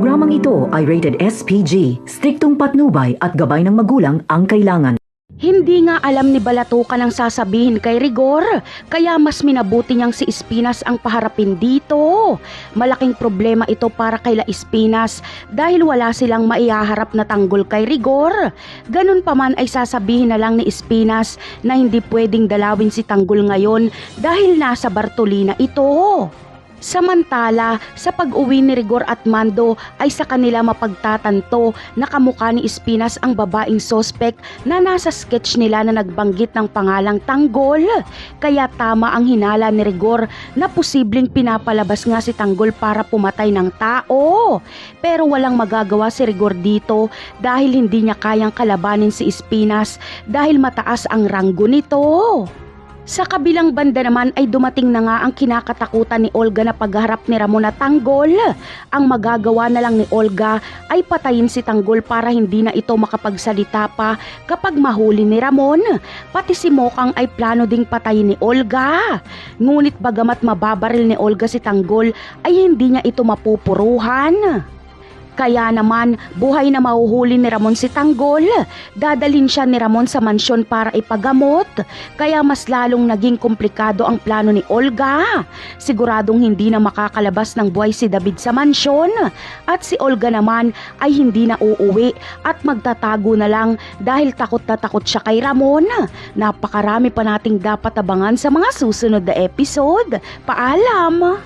Programang ito ay rated SPG, striktong patnubay at gabay ng magulang ang kailangan. Hindi nga alam ni Balatukan ang sasabihin kay Rigor, kaya mas minabuti niyang si Espinas ang paharapin dito. Malaking problema ito para kay La Espinas dahil wala silang maihaharap na tanggol kay Rigor. Ganun pa man ay sasabihin na lang ni Espinas na hindi pwedeng dalawin si Tanggol ngayon dahil nasa Bartolina ito. Samantala, sa pag-uwi ni Rigor at Mando ay sa kanila mapagtatanto na kamukha ni Espinas ang babaeng sospek na nasa sketch nila na nagbanggit ng pangalang Tanggol. Kaya tama ang hinala ni Rigor na posibleng pinapalabas nga si Tanggol para pumatay ng tao. Pero walang magagawa si Rigor dito dahil hindi niya kayang kalabanin si Espinas dahil mataas ang ranggo nito. Sa kabilang banda naman ay dumating na nga ang kinakatakutan ni Olga na pagharap ni Ramon na Tanggol. Ang magagawa na lang ni Olga ay patayin si Tanggol para hindi na ito makapagsalita pa kapag mahuli ni Ramon. Pati si Mokang ay plano ding patayin ni Olga. Ngunit bagamat mababaril ni Olga si Tanggol ay hindi niya ito mapupuruhan. Kaya naman, buhay na mahuhuli ni Ramon si Tanggol. Dadalhin siya ni Ramon sa mansyon para ipagamot. Kaya mas lalong naging komplikado ang plano ni Olga. Siguradong hindi na makakalabas ng buhay si David sa mansyon. At si Olga naman ay hindi na uuwi at magtatago na lang dahil takot na takot siya kay Ramon. Napakarami pa nating dapat abangan sa mga susunod na episode. Paalam!